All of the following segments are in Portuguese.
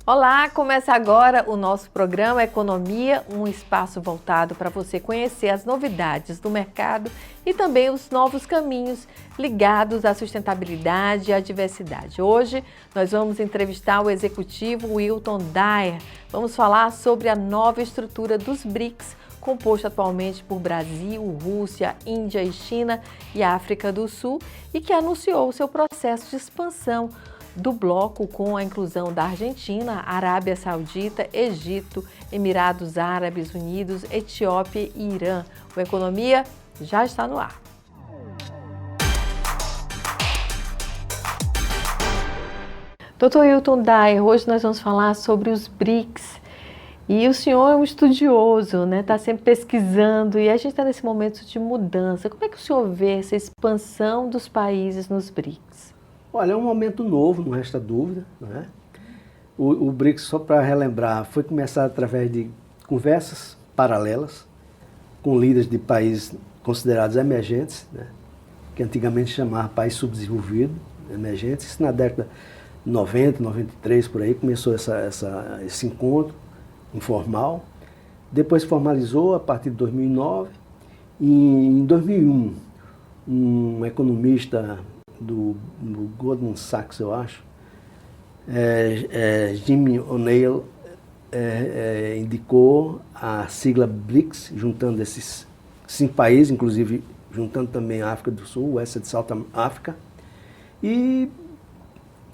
Olá, começa agora o nosso programa Economia, um espaço voltado para você conhecer as novidades do mercado e também os novos caminhos ligados à sustentabilidade e à diversidade. Hoje nós vamos entrevistar o executivo Wilton Dyer. Vamos falar sobre a nova estrutura dos BRICS, composto atualmente por Brasil, Rússia, Índia e China e África do Sul, e que anunciou seu processo de expansão do bloco com a inclusão da Argentina, Arábia Saudita, Egito, Emirados Árabes Unidos, Etiópia e Irã. O Economia já está no ar. Dr. Wilton Dyer, hoje nós vamos falar sobre os BRICS. E o senhor é um estudioso, né? Está sempre pesquisando e a gente está nesse momento de mudança. Como é que o senhor vê essa expansão dos países nos BRICS? Olha, é um momento novo, não resta dúvida, né? O BRICS, só para relembrar, foi começado através de conversas paralelas com líderes de países considerados emergentes, né? Que antigamente chamava país subdesenvolvido, emergentes. Isso na década de 90, 93, por aí, começou esse encontro informal. Depois formalizou a partir de 2009. E em 2001, um economista do Goldman Sachs, eu acho, Jimmy O'Neill, indicou a sigla BRICS, juntando esses 5 países, inclusive juntando também a África do Sul, West e South África, e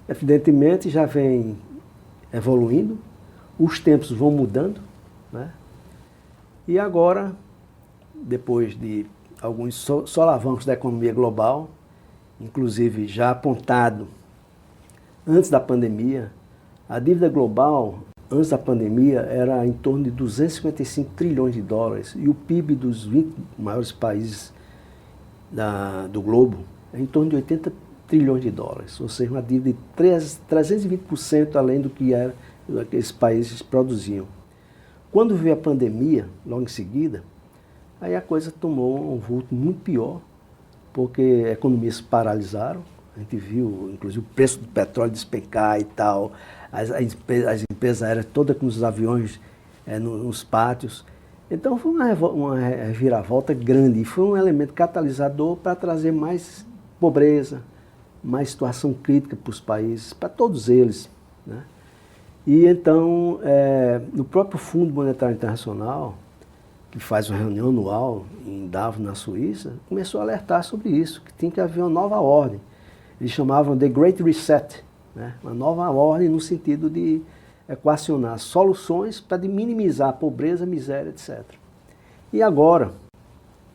evidentemente já vem evoluindo, os tempos vão mudando, né? E agora, depois de alguns solavancos da economia global, inclusive já apontado antes da pandemia, a dívida global antes da pandemia era em torno de 255 trilhões de dólares e o PIB dos 20 maiores países do globo é em torno de 80 trilhões de dólares, ou seja, uma dívida de 320% além do que esses países produziam. Quando veio a pandemia, logo em seguida, aí a coisa tomou um vulto muito pior, porque economias se paralisaram, a gente viu, inclusive, o preço do petróleo despencar e tal, as empresas aéreas todas com os aviões nos pátios. Então foi uma reviravolta grande e foi um elemento catalisador para trazer mais pobreza, mais situação crítica para os países, para todos eles, né? E então, no próprio Fundo Monetário Internacional, que faz uma reunião anual em Davos, na Suíça, começou a alertar sobre isso, que tinha que haver uma nova ordem. Eles chamavam de Great Reset, né? Uma nova ordem no sentido de equacionar soluções para minimizar a pobreza, a miséria, etc. E agora,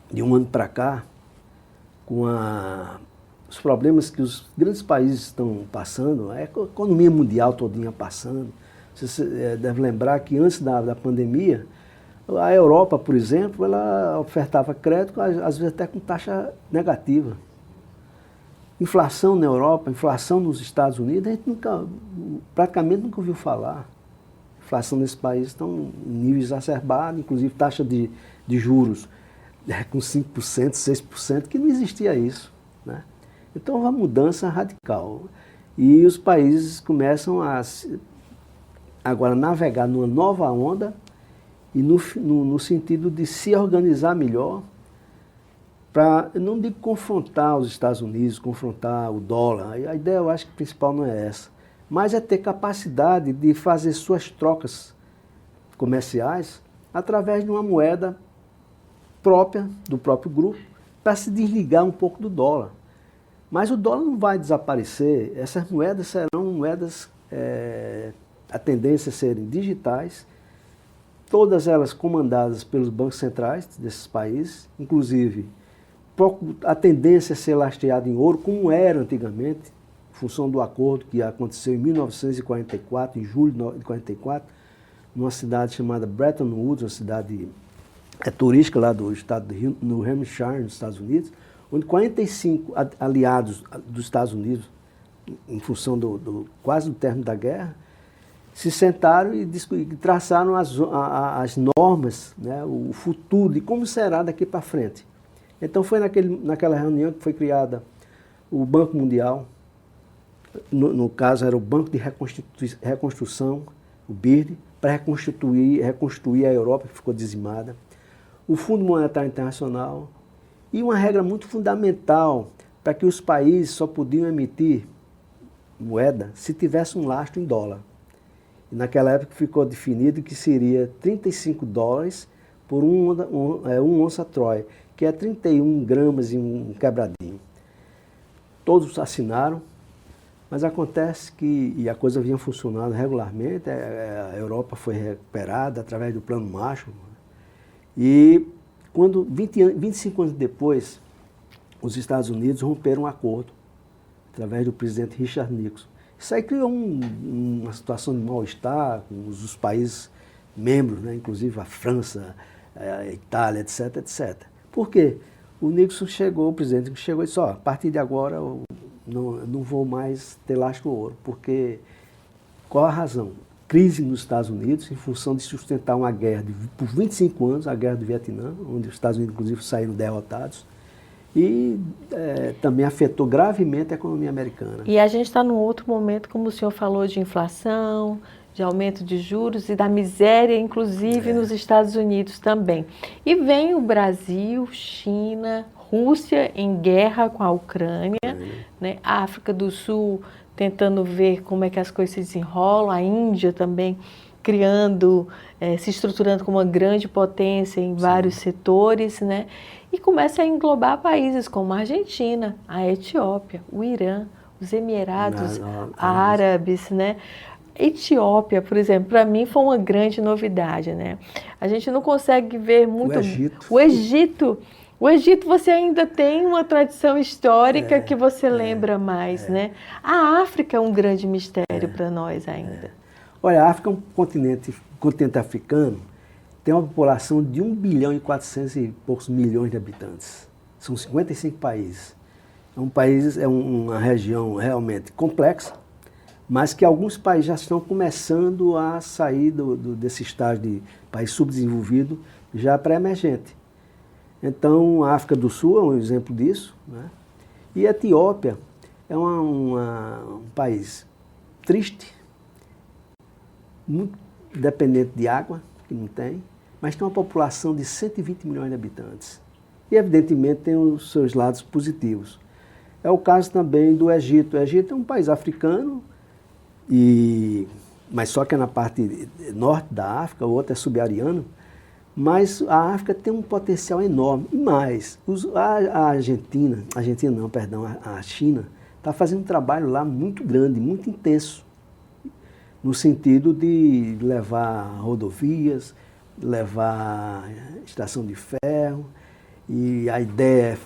de um ano para cá, com os problemas que os grandes países estão passando, a economia mundial todinha passando, você deve lembrar que antes da pandemia, a Europa, por exemplo, ela ofertava crédito, às vezes até com taxa negativa. Inflação na Europa, inflação nos Estados Unidos, a gente praticamente nunca ouviu falar. Inflação nesses países estão em nível exacerbado, inclusive taxa de juros com 5%, 6%, que não existia isso, né? Então, é uma mudança radical. E os países começam a agora navegar numa nova onda, e no sentido de se organizar melhor, para, não digo confrontar os Estados Unidos, confrontar o dólar, a ideia eu acho que principal não é essa, mas é ter capacidade de fazer suas trocas comerciais através de uma moeda própria, do próprio grupo, para se desligar um pouco do dólar. Mas o dólar não vai desaparecer, essas moedas serão moedas, a tendência a serem digitais, todas elas comandadas pelos bancos centrais desses países, inclusive a tendência a ser lastreada em ouro, como era antigamente, em função do acordo que aconteceu em 1944, em julho de 1944, numa cidade chamada Bretton Woods, uma cidade turística lá do estado de New Hampshire, nos Estados Unidos, onde 45 aliados dos Estados Unidos, em função quase do término da guerra, se sentaram e traçaram as normas, né, o futuro de como será daqui para frente. Então foi naquela reunião que foi criada o Banco Mundial, no caso era o Banco de Reconstrução, o BIRD, para reconstruir a Europa, que ficou dizimada, o Fundo Monetário Internacional, e uma regra muito fundamental para que os países só podiam emitir moeda se tivesse um lastro em dólar. E naquela época ficou definido que seria $35 por um onça Troy, que é 31 gramas e um quebradinho. Todos assinaram, mas acontece que, e a coisa vinha funcionando regularmente, a Europa foi recuperada através do Plano Marshall, e quando 25 anos depois, os Estados Unidos romperam um acordo, através do presidente Richard Nixon. Isso aí criou uma situação de mal-estar com os países membros, né, inclusive a França, a Itália, etc, etc. Por quê? O presidente Nixon chegou e disse, a partir de agora eu não vou mais ter lastro ouro, porque qual a razão? Crise nos Estados Unidos, em função de sustentar uma guerra por 25 anos, a Guerra do Vietnã, onde os Estados Unidos, inclusive, saíram derrotados, e também afetou gravemente a economia americana. E a gente está num outro momento, como o senhor falou, de inflação, de aumento de juros e da miséria, inclusive nos Estados Unidos também. E vem o Brasil, China, Rússia em guerra com a Ucrânia, né? A África do Sul tentando ver como é que as coisas se desenrolam, a Índia também criando, se estruturando como uma grande potência em vários setores, né? E começa a englobar países como a Argentina, a Etiópia, o Irã, os Emirados Árabes, né? Etiópia, por exemplo, para mim foi uma grande novidade, né? A gente não consegue ver muito... O Egito você ainda tem uma tradição histórica que você lembra mais, né? A África é um grande mistério para nós ainda. Olha, a África é um continente africano, tem uma população de 1 bilhão e 400 e poucos milhões de habitantes. São 55 países. É uma região realmente complexa, mas que alguns países já estão começando a sair desse estágio de país subdesenvolvido já pré-emergente. Então, a África do Sul é um exemplo disso, né? E a Etiópia é um país triste, muito dependente de água, que não tem, mas tem uma população de 120 milhões de habitantes. E, evidentemente, tem os seus lados positivos. É o caso também do Egito. O Egito é um país africano, mas só que é na parte norte da África, o outro é subsaariano, mas a África tem um potencial enorme. E mais, a China está fazendo um trabalho lá muito grande, muito intenso, no sentido de levar rodovias, levar estação de ferro, e a ideia é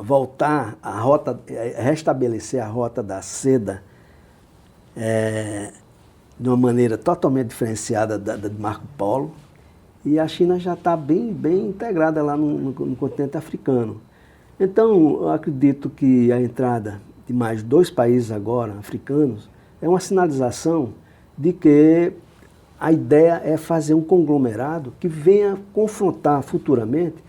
voltar a rota, restabelecer a rota da seda de uma maneira totalmente diferenciada da de Marco Polo, e a China já está bem integrada lá no continente africano. Então, eu acredito que a entrada de mais 2 países agora, africanos, é uma sinalização de que a ideia é fazer um conglomerado que venha confrontar futuramente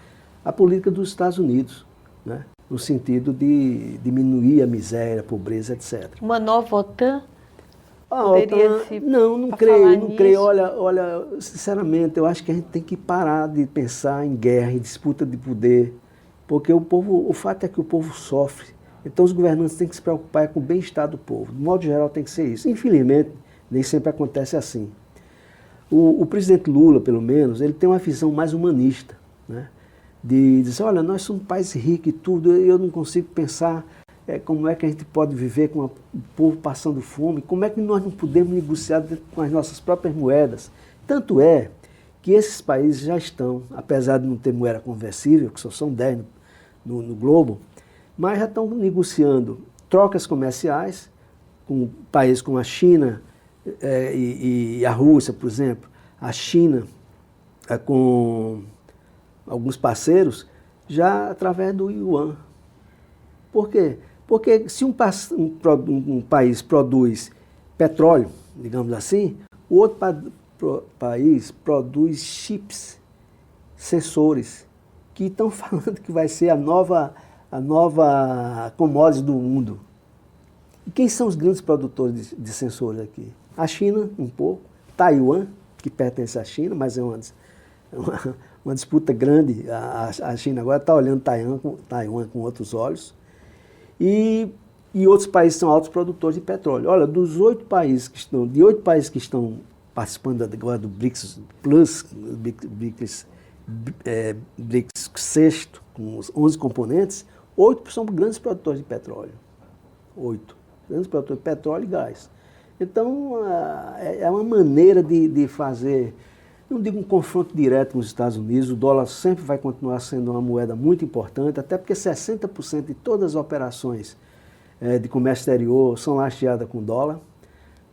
a política dos Estados Unidos, né? No sentido de diminuir a miséria, a pobreza, etc. Uma nova OTAN? Não creio. Olha, sinceramente, eu acho que a gente tem que parar de pensar em guerra, em disputa de poder, porque o fato é que o povo sofre. Então os governantes têm que se preocupar com o bem-estar do povo. De modo geral tem que ser isso. Infelizmente, nem sempre acontece assim. O presidente Lula, pelo menos, ele tem uma visão mais humanista, né? De dizer, olha, nós somos um país rico e tudo, eu não consigo pensar como é que a gente pode viver com o povo passando fome, como é que nós não podemos negociar com as nossas próprias moedas. Tanto é que esses países já estão, apesar de não ter moeda conversível, que só são 10 no globo, mas já estão negociando trocas comerciais com países como a China e a Rússia, por exemplo. A China com alguns parceiros já através do yuan. Por quê? Porque se um país produz petróleo, digamos assim, o outro país produz chips, sensores, que estão falando que vai ser a nova commodity do mundo. E quem são os grandes produtores de sensores aqui? A China, um pouco, Taiwan, que pertence à China, mas é uma disputa grande. A China agora está olhando Taiwan com outros olhos. E outros países são altos produtores de petróleo. Olha, de 8 países que estão participando agora do BRICS Plus, BRICS sexto, com os 11 componentes, 8 são grandes produtores de petróleo. 8 grandes produtores de petróleo e gás. Então, é uma maneira de fazer, não digo um confronto direto com os Estados Unidos, o dólar sempre vai continuar sendo uma moeda muito importante, até porque 60% de todas as operações de comércio exterior são lastreadas com dólar,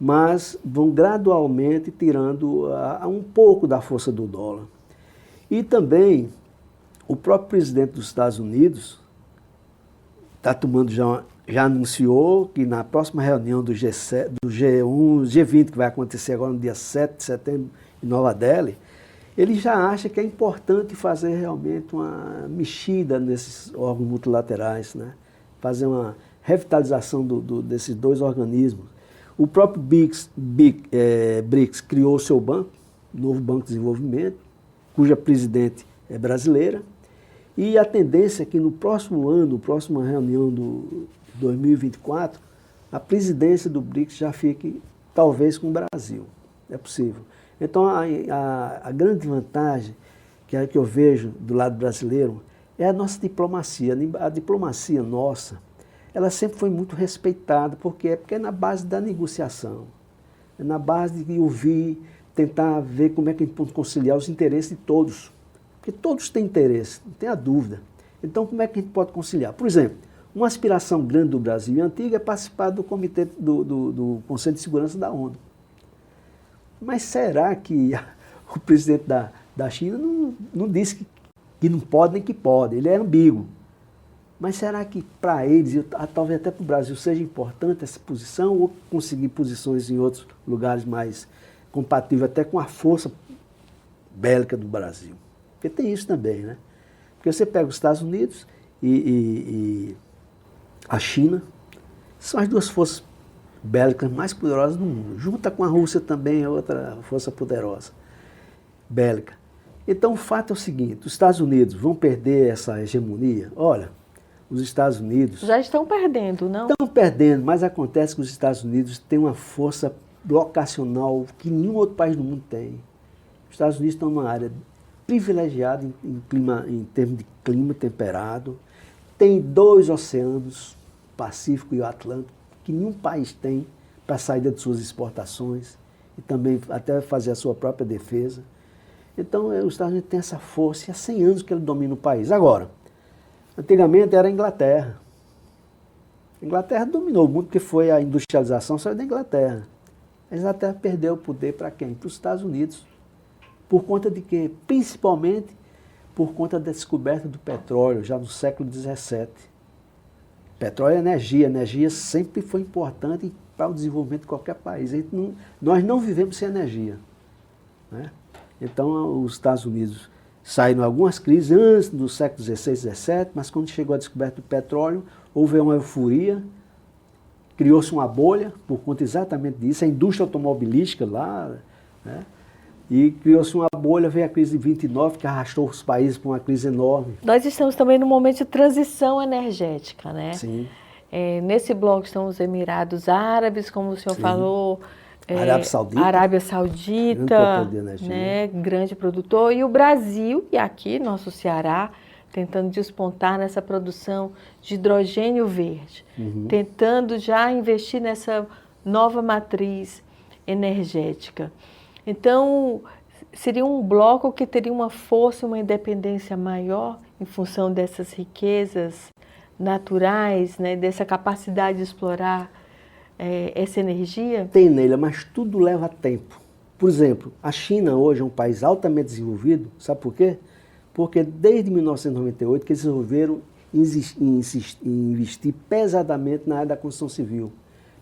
mas vão gradualmente tirando um pouco da força do dólar. E também, o próprio presidente dos Estados Unidos está tomando já anunciou que na próxima reunião do G20, que vai acontecer agora no dia 7 de setembro em Nova Delhi, ele já acha que é importante fazer realmente uma mexida nesses órgãos multilaterais, né? Fazer uma revitalização desses 2 organismos. O próprio BRICS criou o seu banco, o novo Banco de Desenvolvimento, cuja presidente é brasileira, e a tendência é que no próximo ano, próxima reunião do 2024, a presidência do BRICS já fique, talvez, com o Brasil. É possível. Então, a grande vantagem que eu vejo do lado brasileiro é a nossa diplomacia. A diplomacia nossa, ela sempre foi muito respeitada, porque é na base da negociação, é na base de ouvir, tentar ver como é que a gente pode conciliar os interesses de todos. Porque todos têm interesse, não tem a dúvida. Então, como é que a gente pode conciliar? Por exemplo, uma aspiração grande do Brasil antiga é participar do comitê do Conselho de Segurança da ONU. Mas será que o presidente da China não disse que não pode nem que pode? Ele é ambíguo. Mas será que para eles, e talvez até para o Brasil, seja importante essa posição ou conseguir posições em outros lugares mais compatíveis até com a força bélica do Brasil? Porque tem isso também, né? Porque você pega os Estados Unidos e a China, são as 2 forças bélicas mais poderosas do mundo. Junta com a Rússia também é outra força poderosa bélica. Então o fato é o seguinte, os Estados Unidos vão perder essa hegemonia? Olha, os Estados Unidos... Já estão perdendo, não? Estão perdendo, mas acontece que os Estados Unidos têm uma força locacional que nenhum outro país do mundo tem. Os Estados Unidos estão numa área privilegiada em termos de clima temperado, tem 2 oceanos, o Pacífico e o Atlântico, que nenhum país tem para a saída de suas exportações e também até fazer a sua própria defesa. Então, os Estados Unidos têm essa força e há 100 anos que ele domina o país. Agora, antigamente era a Inglaterra. A Inglaterra dominou o mundo porque foi a industrialização, saiu da Inglaterra. A Inglaterra perdeu o poder para quem? Para os Estados Unidos. Por conta de quê? Principalmente por conta da descoberta do petróleo, já no século XVII. Petróleo é energia. Energia sempre foi importante para o desenvolvimento de qualquer país. Nós não vivemos sem energia, né? Então, os Estados Unidos saíram algumas crises antes do século XVI, XVII, mas quando chegou a descoberta do petróleo, houve uma euforia, criou-se uma bolha por conta exatamente disso, a indústria automobilística lá, né? E criou-se uma bolha, veio a crise de 29, que arrastou os países para uma crise enorme. Nós estamos também num momento de transição energética, né? Sim. Nesse bloco estão os Emirados Árabes, como o senhor falou, Arábia Saudita, grande produtor de energia, né? Grande produtor, e o Brasil, e aqui nosso Ceará, tentando despontar nessa produção de hidrogênio verde, tentando já investir nessa nova matriz energética. Então, seria um bloco que teria uma força, uma independência maior em função dessas riquezas naturais, né, dessa capacidade de explorar essa energia? Tem, Neila, mas tudo leva tempo. Por exemplo, a China hoje é um país altamente desenvolvido, sabe por quê? Porque desde 1998 que eles resolveram investir pesadamente na área da construção civil,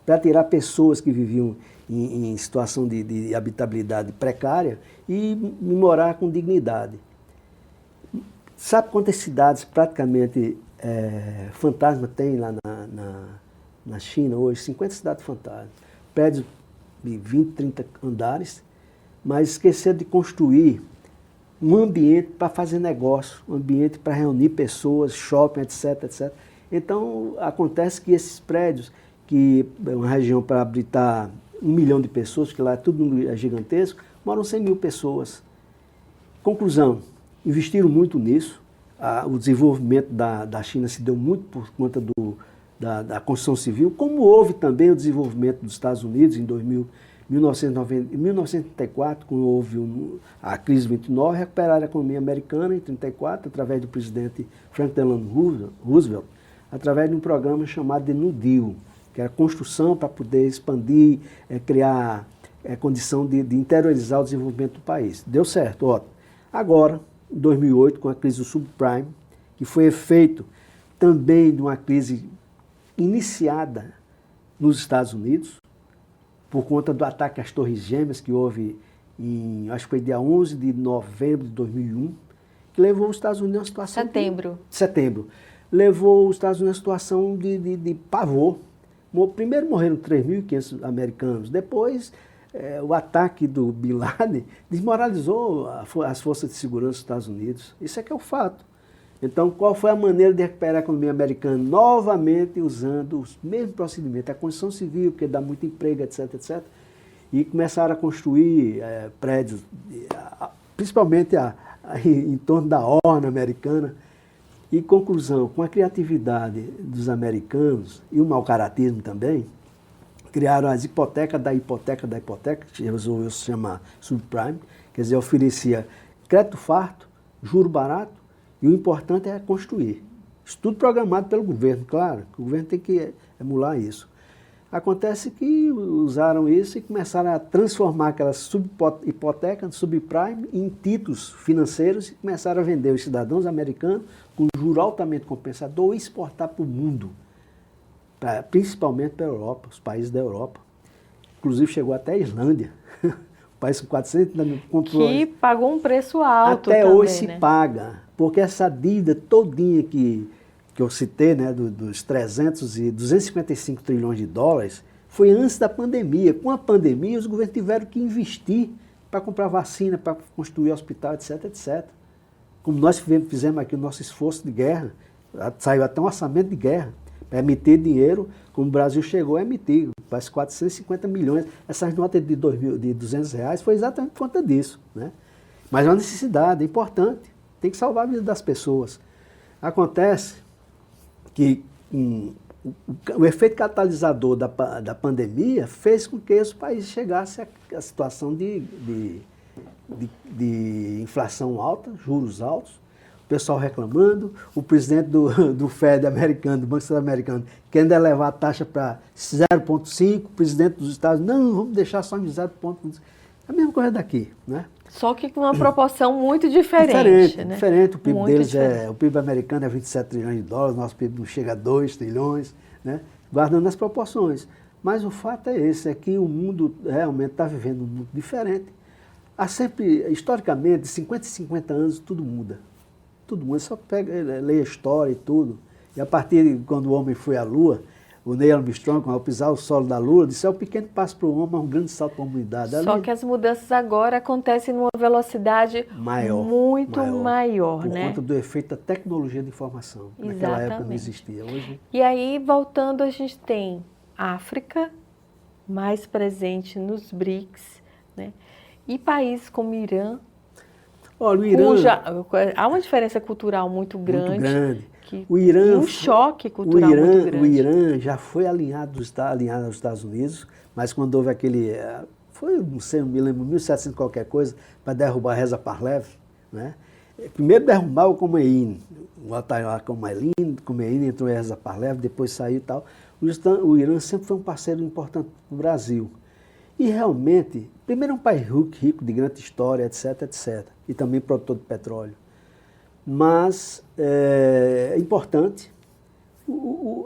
para tirar pessoas que viviam em situação de habitabilidade precária e morar com dignidade. Sabe quantas cidades praticamente fantasma tem lá na China hoje, 50 cidades fantasmas, prédios de 20, 30 andares, mas esqueceram de construir um ambiente para fazer negócio, um ambiente para reunir pessoas, shopping, etc, etc. Então, acontece que esses prédios, que é uma região para habitar 1 milhão de pessoas, que lá é tudo gigantesco, moram 100 mil pessoas. Conclusão, investiram muito nisso, o desenvolvimento da China se deu muito por conta da construção civil, como houve também o desenvolvimento dos Estados Unidos em 1934, quando houve a crise de 29, recuperaram a economia americana em 1934, através do presidente Franklin Delano Roosevelt, através de um programa chamado de New Deal, que era construção para poder expandir, criar condição de interiorizar o desenvolvimento do país. Deu certo, ótimo. Agora, em 2008, com a crise do subprime, que foi efeito também de uma crise iniciada nos Estados Unidos, por conta do ataque às Torres Gêmeas, que houve acho que foi dia 11 de novembro de 2001, que levou os Estados Unidos a uma situação... Setembro. Levou os Estados Unidos a uma situação de pavor. Primeiro morreram 3.500 americanos, depois o ataque do Bin Laden desmoralizou as forças de segurança dos Estados Unidos. Isso é que é o fato. Então, qual foi a maneira de recuperar a economia americana? Novamente usando os mesmos procedimentos, a construção civil, porque dá muito emprego, etc, etc. E começaram a construir prédios, principalmente em torno da orla americana. E conclusão, com a criatividade dos americanos e o mau-caratismo também, criaram as hipotecas da hipoteca da hipoteca, que resolveu se chamar subprime, quer dizer, oferecia crédito farto, juro barato, e o importante é construir. Isso tudo programado pelo governo, claro, que o governo tem que emular isso. Acontece que usaram isso e começaram a transformar aquelas hipotecas, subprime, em títulos financeiros e começaram a vender os cidadãos americanos com juro altamente compensador e exportar para o mundo, principalmente para a Europa, os países da Europa. Inclusive chegou até a Islândia, um país com 400 mil... Que pagou um preço alto até também, hoje se paga, porque essa dívida todinha que eu citei, né, dos 255 trilhões de dólares, foi antes da pandemia. Com a pandemia, os governos tiveram que investir para comprar vacina, para construir hospital, etc, etc. Como nós fizemos aqui o nosso esforço de guerra, saiu até um orçamento de guerra, para emitir dinheiro, como o Brasil chegou a emitir, quase 450 milhões. Essas notas de R$200 foi exatamente por conta disso, né? Mas é uma necessidade, é importante, tem que salvar a vida das pessoas. Acontece que o efeito catalisador da pandemia fez com que os países chegassem à situação de inflação alta, juros altos, o pessoal reclamando, o presidente do Fed americano, do Banco Central americano, querendo elevar a taxa para 0,5, o presidente dos Estados Unidos, não, vamos deixar só em 0,5. A mesma coisa daqui, né? Só que com uma proporção muito diferente, né? Diferente. O PIB muito deles diferente. o PIB americano é 27 trilhões de dólares, nosso PIB não chega a 2 trilhões, né? Guardando as proporções. Mas o fato é esse, é que o mundo realmente está vivendo um mundo diferente. Há sempre, historicamente, de 50 em 50 anos, tudo muda. Tudo muda, só lê a história e tudo. E a partir de quando o homem foi à Lua, o Neil Armstrong, ao pisar o solo da Lua, disse, é um pequeno passo para o homem, é um grande salto para a humanidade. Só que as mudanças agora acontecem numa velocidade muito maior, por né? conta do efeito da tecnologia de informação. Exatamente. Naquela época não existia. Hoje... E aí, voltando, a gente tem África, mais presente nos BRICS, né? E países como Irã, olha, o Irã, há uma diferença cultural muito grande. Muito grande. O Irã, e um choque cultural muito grande. O Irã já foi alinhado aos Estados Unidos, mas quando houve aquele, não sei, não me lembro, 1700 qualquer coisa, para derrubar Reza Pahlavi, né? Primeiro derrubar o Khomeini, o Khomeini entrou em Reza Pahlavi, depois saiu e tal. O Irã sempre foi um parceiro importante para o Brasil. E realmente, primeiro é um país rico, de grande história, etc, etc. E também produtor de petróleo. Mas é importante,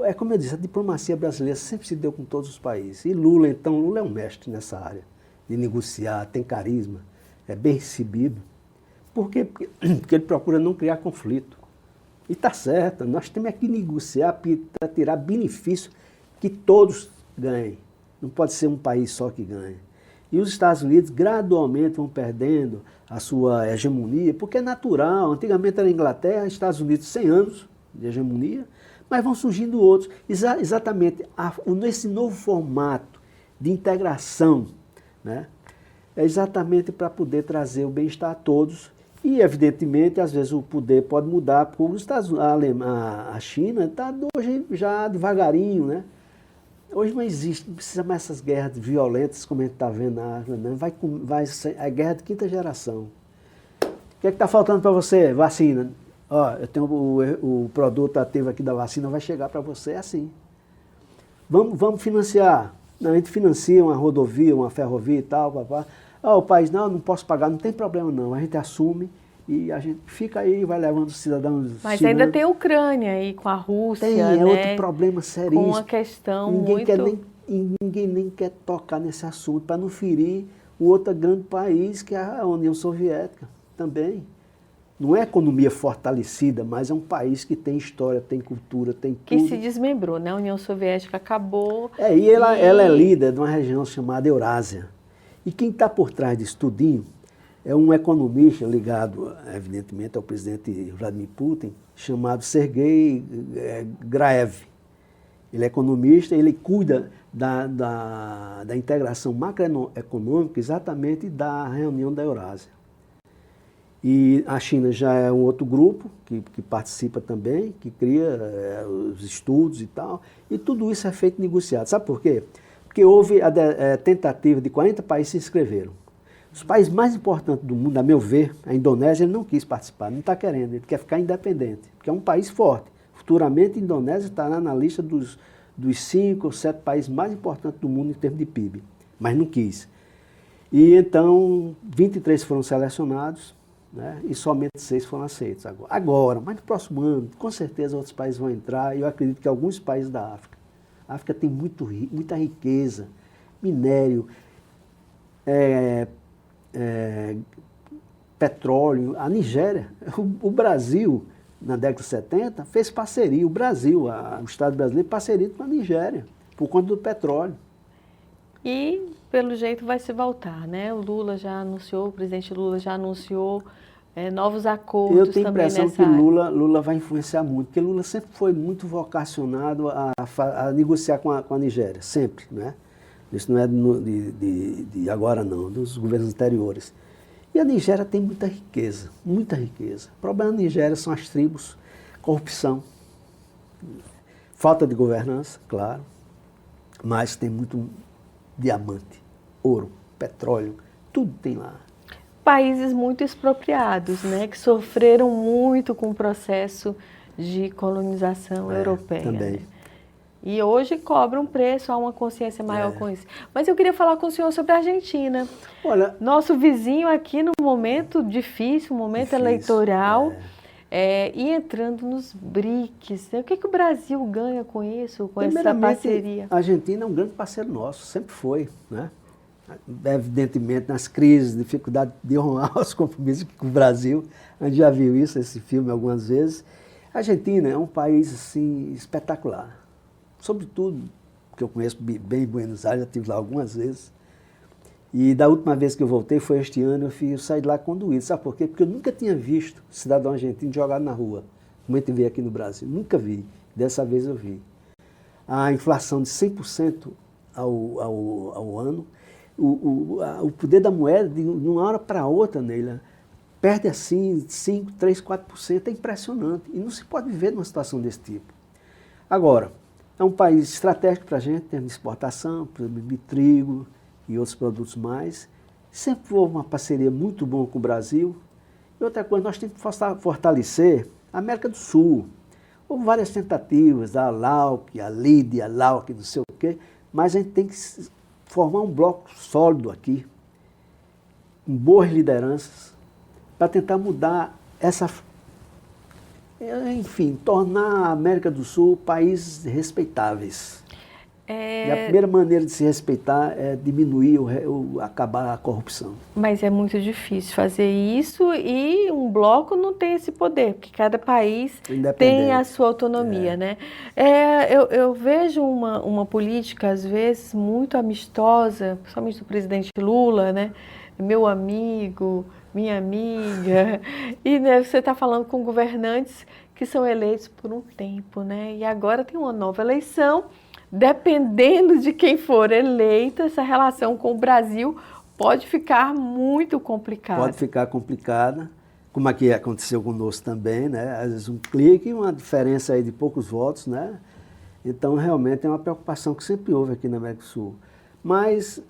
é como eu disse, a diplomacia brasileira sempre se deu com todos os países. E Lula é um mestre nessa área, de negociar, tem carisma, é bem recebido. Por quê? Porque ele procura não criar conflito. E está certo, nós temos que negociar para tirar benefício que todos ganhem. Não pode ser um país só que ganhe. E os Estados Unidos gradualmente vão perdendo a sua hegemonia, porque é natural. Antigamente era a Inglaterra, Estados Unidos 100 anos de hegemonia, mas vão surgindo outros. Exatamente nesse novo formato de integração, né? É exatamente para poder trazer o bem-estar a todos. E, evidentemente, às vezes o poder pode mudar, porque os Estados, a China está hoje já devagarinho, né? Hoje não existe, não precisa mais essas guerras violentas como a gente está vendo na África, não. Vai ser a guerra de quinta geração. O que é que está faltando para você? Vacina. Ó, eu tenho o produto ativo aqui da vacina, vai chegar para você assim. Vamos financiar. Não, a gente financia uma rodovia, uma ferrovia e tal, papá. O país, não posso pagar, não tem problema não. A gente assume e a gente fica aí, vai levando os cidadãos. Mas ainda tem a Ucrânia aí com a Rússia, é né? outro problema seríssimo. Com uma questão ninguém nem quer tocar nesse assunto para não ferir o outro grande país, que é a União Soviética também. Não é economia fortalecida, mas é um país que tem história, tem cultura, tem tudo. Que se desmembrou, né? A União Soviética acabou. E ela é líder de uma região chamada Eurásia. E quem está por trás disso tudinho é um economista ligado, evidentemente, ao presidente Vladimir Putin, chamado Sergei Graev. Ele é economista, ele cuida da integração macroeconômica exatamente da reunião da Eurásia. E a China já é um outro grupo que participa também, que cria os estudos e tal, e tudo isso é feito negociado. Sabe por quê? Porque houve a tentativa de 40 países se inscreveram. Os países mais importantes do mundo, a meu ver, a Indonésia, ele não quis participar, não está querendo, ele quer ficar independente, porque é um país forte. Futuramente, a Indonésia estará na lista dos 5 ou 7 países mais importantes do mundo em termos de PIB, mas não quis. E então, 23 foram selecionados, né, e somente 6 foram aceitos agora. Mas no próximo ano, com certeza, outros países vão entrar, e eu acredito que alguns países da África. A África tem muita riqueza, minério, petróleo. A Nigéria, o Brasil, na década de 70, fez parceria, o Estado brasileiro, parceria com a Nigéria, por conta do petróleo. E, pelo jeito, vai se voltar, né? O presidente Lula já anunciou novos acordos também. Eu tenho a impressão que Lula vai influenciar muito, porque Lula sempre foi muito vocacionado a negociar com a Nigéria, sempre, né? Isso não é de agora não, dos governos anteriores. E a Nigéria tem muita riqueza, muita riqueza. O problema da Nigéria são as tribos, corrupção, falta de governança, claro, mas tem muito diamante, ouro, petróleo, tudo tem lá. Países muito expropriados, né, que sofreram muito com o processo de colonização europeia. Também. Né? E hoje cobram preço, há uma consciência maior com isso. Mas eu queria falar com o senhor sobre a Argentina. Olha, nosso vizinho aqui no momento difícil, momento eleitoral, e entrando nos BRICS. Né? O que o Brasil ganha com isso, com essa parceria? A Argentina é um grande parceiro nosso, sempre foi, né? Evidentemente, nas crises, dificuldade de honrar os compromissos com o Brasil. A gente já viu isso, esse filme, algumas vezes. A Argentina é um país assim, espetacular. Sobretudo, porque eu conheço bem Buenos Aires, já estive lá algumas vezes. E da última vez que eu voltei, foi este ano, eu saí de lá conduído. Sabe por quê? Porque eu nunca tinha visto cidadão argentino jogado na rua, como a gente vê aqui no Brasil. Nunca vi. Dessa vez eu vi. A inflação de 100% ao ano. O poder da moeda, de uma hora para outra, Neila, perde assim 5%, 3%, 4%. É impressionante. E não se pode viver numa situação desse tipo. Agora, é um país estratégico para a gente, em termos de exportação, por exemplo, de trigo e outros produtos mais. Sempre houve uma parceria muito boa com o Brasil. E outra coisa, nós temos que fortalecer a América do Sul. Houve várias tentativas, a LAUC, a LIDE, a LAUC, não sei o quê, mas a gente tem que formar um bloco sólido aqui, com boas lideranças, para tentar mudar tornar a América do Sul países respeitáveis. E a primeira maneira de se respeitar é diminuir, acabar a corrupção. Mas é muito difícil fazer isso e um bloco não tem esse poder, porque cada país tem a sua autonomia, né? Eu vejo uma política, às vezes, muito amistosa, principalmente do presidente Lula, né? Meu amigo, minha amiga, e né, você está falando com governantes que são eleitos por um tempo, né? E agora tem uma nova eleição. Dependendo de quem for eleito, essa relação com o Brasil pode ficar muito complicada. Pode ficar complicada, como aqui aconteceu conosco também, né? Às vezes um clique, uma diferença aí de poucos votos, né? Então, realmente, é uma preocupação que sempre houve aqui na América do Sul. Mas,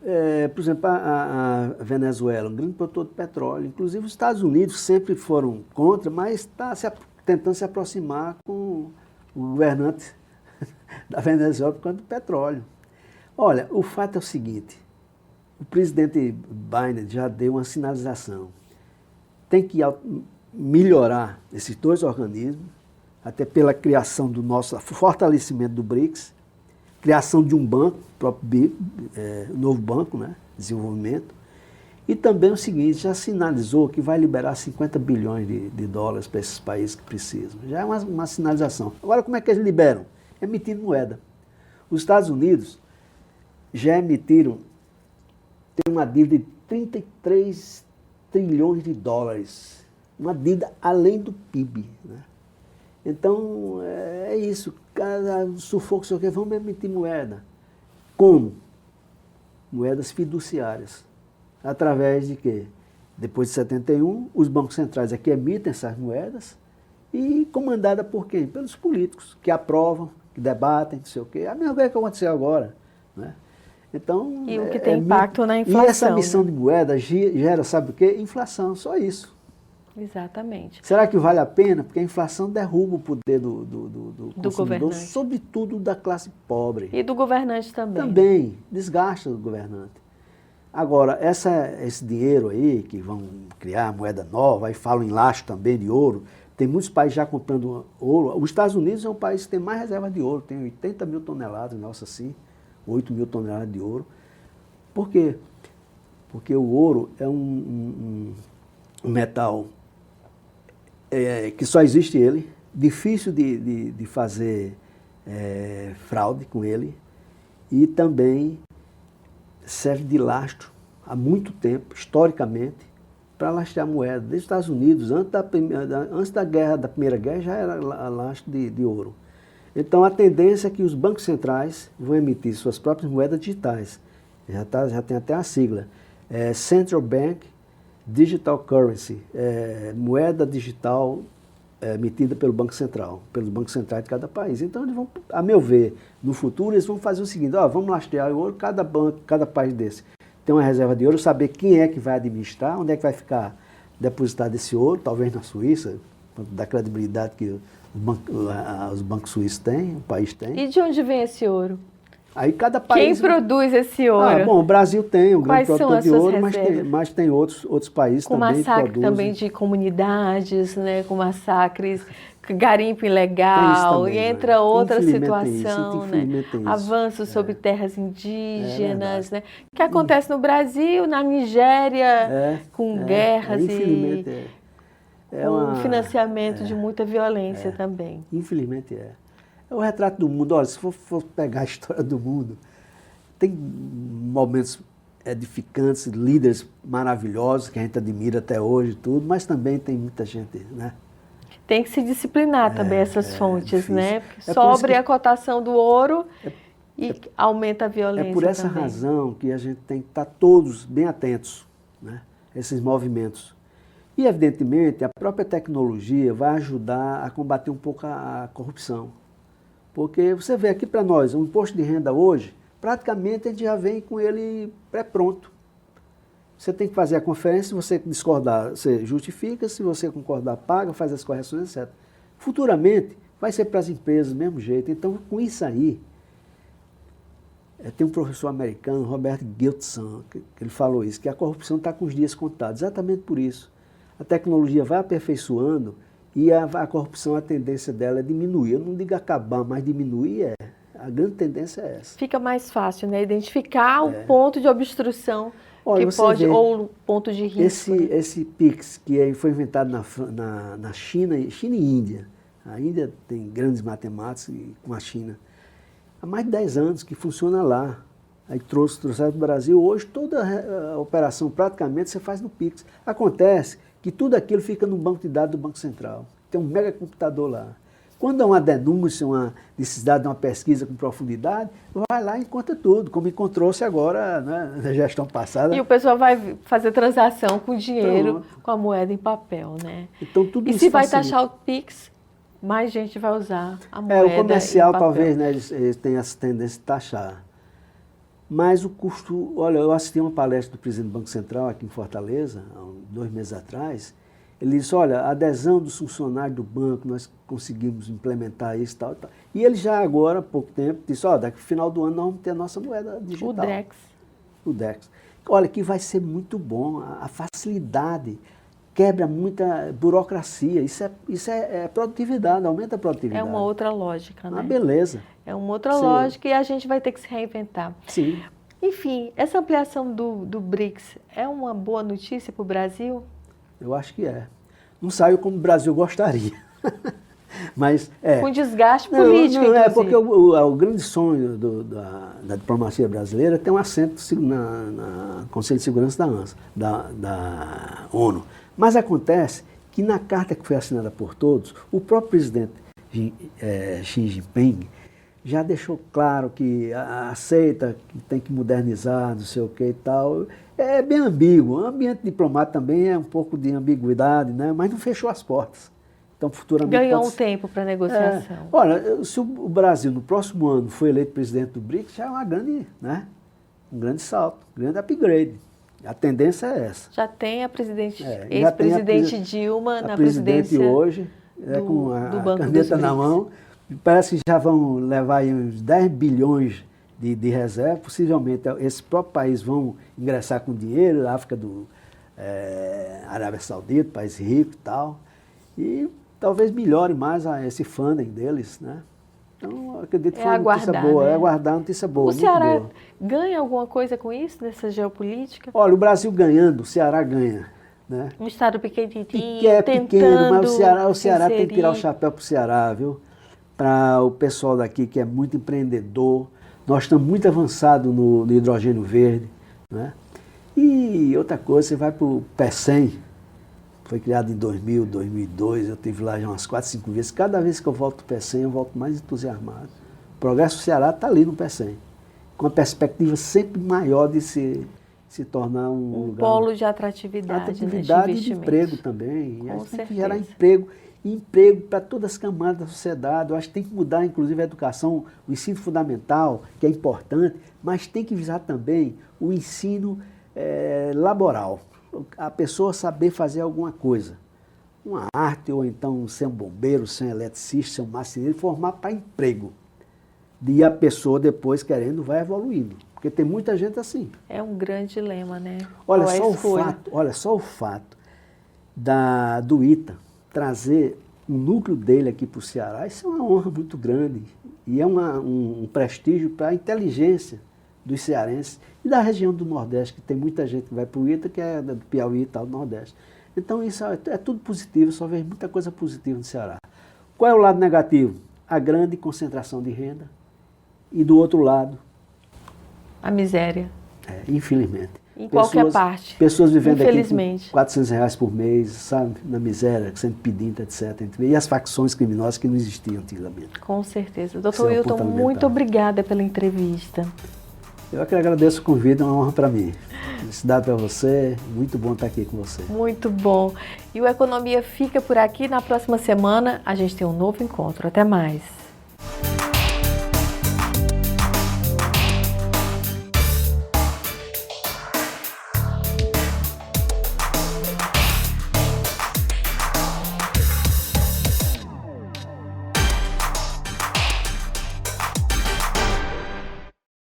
por exemplo, a Venezuela, um grande produtor de petróleo, inclusive os Estados Unidos sempre foram contra, mas está tentando se aproximar com o governante da Venezuela por conta do petróleo. Olha, o fato é o seguinte, o presidente Biden já deu uma sinalização. Tem que melhorar esses dois organismos, até pela criação do nosso fortalecimento do BRICS, criação de um banco, próprio novo banco, né, desenvolvimento, e também o seguinte, já sinalizou que vai liberar 50 bilhões de dólares para esses países que precisam. Já é uma sinalização. Agora, como é que eles liberam? Emitindo moeda. Os Estados Unidos já emitiram, tem uma dívida de 33 trilhões de dólares, uma dívida além do PIB. Né? Então, é isso, cada sufoco, sei o que, vamos emitir moeda. Como? Moedas fiduciárias. Através de quê? Depois de 71, os bancos centrais aqui emitem essas moedas e comandada por quem? Pelos políticos, que aprovam, que debatem, não sei o quê. A mesma coisa que aconteceu agora. Né? Então, e o que tem impacto na inflação. E essa emissão de moeda gera, sabe o quê? Inflação, só isso. Exatamente. Será que vale a pena? Porque a inflação derruba o poder do consumidor, sobretudo da classe pobre. E do governante também. Também, desgasta o governante. Agora, esse dinheiro aí, que vão criar moeda nova, aí falam em lastro também de ouro, tem muitos países já comprando ouro. Os Estados Unidos é um país que tem mais reservas de ouro, tem 80 mil toneladas, nossa, assim, 8 mil toneladas de ouro. Por quê? Porque o ouro é um metal que só existe ele, difícil de fazer fraude com ele, e também serve de lastro há muito tempo, historicamente, para lastrear moeda. Desde os Estados Unidos, antes da Primeira Guerra, já era lastro de ouro. Então, a tendência é que os bancos centrais vão emitir suas próprias moedas digitais. Já tem até a sigla. Central Bank Digital Currency, moeda digital emitida pelo Banco Central, pelos bancos centrais de cada país. Então, eles vão, a meu ver, no futuro, eles vão fazer o seguinte, vamos lastrear o ouro, cada país desse tem uma reserva de ouro, saber quem é que vai administrar, onde é que vai ficar depositado esse ouro, talvez na Suíça, da credibilidade que os bancos suíços têm, o país tem. E de onde vem esse ouro? Aí cada país... Quem produz esse ouro? Bom, o Brasil tem um grande produtor de ouro, reservas? mas tem outros países com também que produzem. Com massacre também de comunidades, né? Com massacres, garimpo ilegal, também, e entra outra situação, né? Avanços sobre terras indígenas, né? Que acontece no Brasil, na Nigéria, com guerras e com financiamento de muita violência também. Infelizmente é. É o retrato do mundo. Olha, se for pegar a história do mundo, tem momentos edificantes, líderes maravilhosos que a gente admira até hoje, tudo, mas também tem muita gente, né? Tem que se disciplinar também essas fontes, né? Porque sobre a cotação do ouro e aumenta a violência. É por essa razão que a gente tem que estar todos bem atentos, né? Esses movimentos. E, evidentemente, a própria tecnologia vai ajudar a combater um pouco a corrupção. Porque você vê aqui para nós, um imposto de renda hoje, praticamente a gente já vem com ele pré-pronto. Você tem que fazer a conferência, se você discordar, você justifica, se você concordar, paga, faz as correções, etc. Futuramente, vai ser para as empresas do mesmo jeito. Então, com isso aí, tem um professor americano, Robert Giltson, que ele falou isso, que a corrupção está com os dias contados, exatamente por isso. A tecnologia vai aperfeiçoando e a corrupção, a tendência dela é diminuir. Eu não digo acabar, mas diminuir A grande tendência é essa. Fica mais fácil, né? Identificar o ponto de obstrução Olha, que pode, ou o ponto de risco. Esse PIX, que foi inventado na China, China e Índia. A Índia tem grandes matemáticos com a China. Há mais de 10 anos que funciona lá. Aí trouxeram para o Brasil. Hoje toda a operação praticamente você faz no PIX. Acontece que tudo aquilo fica no banco de dados do Banco Central. Tem um mega computador lá. Quando há uma denúncia, uma necessidade de uma pesquisa com profundidade, vai lá e encontra tudo, como encontrou-se agora, né, na gestão passada. E o pessoal vai fazer transação com dinheiro, com a moeda em papel, né? Então, tudo e isso se vai facilita. taxar o PIX, mais gente vai usar a moeda O comercial em papel. talvez, né, eles tenham essa tendência de taxar. Mas o custo, olha, eu assisti uma palestra do presidente do Banco Central aqui em Fortaleza, há 2 meses atrás. Ele disse, olha, a adesão dos funcionários do banco, nós conseguimos implementar isso e tal, tal. E ele já agora, há pouco tempo, disse, olha, daqui no final do ano nós vamos ter a nossa moeda digital. O DREX. O DREX. Olha, que vai ser muito bom, a facilidade, quebra muita burocracia, isso é produtividade, aumenta a produtividade. É uma outra lógica, né? Uma beleza. É uma outra Sim. lógica e a gente vai ter que se reinventar. Sim. Enfim, essa ampliação do BRICS é uma boa notícia para o Brasil? Eu acho que é. Não saiu como o Brasil gostaria. Mas é. Com desgaste político, não, inclusive. porque o grande sonho da diplomacia brasileira tem um assento no Conselho de Segurança da ONU. Mas acontece que na carta que foi assinada por todos, o próprio presidente Xi Jinping já deixou claro que aceita que tem que modernizar, não sei o que e tal. É bem ambíguo. O ambiente diplomático também é um pouco de ambiguidade, né? Mas não fechou as portas. Então, futuramente ganhou um tempo para negociação. Olha, se o Brasil no próximo ano for eleito presidente do BRICS, já é uma grande, né? Um grande salto, um grande upgrade. A tendência é essa. Já tem a ex-presidente Dilma na presidência hoje, com a caneta na mão. Parece que já vão levar aí uns 10 bilhões de reserva. Possivelmente, esses próprios países vão ingressar com dinheiro, África Arábia Saudita, país rico e tal. E talvez melhore mais esse funding deles, né? Então, eu acredito que foi uma notícia boa. Né? É aguardar uma notícia boa. O Ceará boa. ganha alguma coisa com isso, nessa geopolítica? Olha, o Brasil ganhando, o Ceará ganha. Né? Um estado pequenininho, pequeno, mas o Ceará tem que tirar o chapéu para o Ceará, viu? Para o pessoal daqui que é muito empreendedor. Nós estamos muito avançados no hidrogênio verde. Né? E outra coisa, você vai para o PECEM, foi criado em 2000, 2002, eu estive lá já umas 4, 5 vezes. Cada vez que eu volto para o PECEM, eu volto mais entusiasmado. O progresso do Ceará está ali no PECEM, com a perspectiva sempre maior de se tornar um lugar... polo de atratividade, atratividade, né, e de emprego também. Com a gente tem que certeza. gerar emprego para todas as camadas da sociedade. Eu acho que tem que mudar, inclusive, a educação, o ensino fundamental, que é importante, mas tem que visar também o ensino laboral. A pessoa saber fazer alguma coisa. Uma arte, ou então ser um bombeiro, ser um eletricista, ser um marceneiro, formar para emprego. E a pessoa depois, querendo, vai evoluindo. Porque tem muita gente assim. É um grande dilema, né? Olha só o fato do ITA trazer o núcleo dele aqui para o Ceará, isso é uma honra muito grande. E é um prestígio para a inteligência dos cearenses e da região do Nordeste, que tem muita gente que vai para o ITA, que é do Piauí e tal, do Nordeste. Então isso é tudo positivo, só vejo muita coisa positiva no Ceará. Qual é o lado negativo? A grande concentração de renda. E do outro lado... a miséria. Infelizmente. Em qualquer parte. Pessoas vivendo aqui com R$400 por mês, sabe, na miséria, sendo pedinte, etc. E as facções criminosas que não existiam antigamente. Com certeza. Dr. Wilton, muito obrigada pela entrevista. Eu que agradeço o convite, é uma honra para mim. Felicidade para você, muito bom estar aqui com você. Muito bom. E o Economia fica por aqui. Na próxima semana a gente tem um novo encontro. Até mais.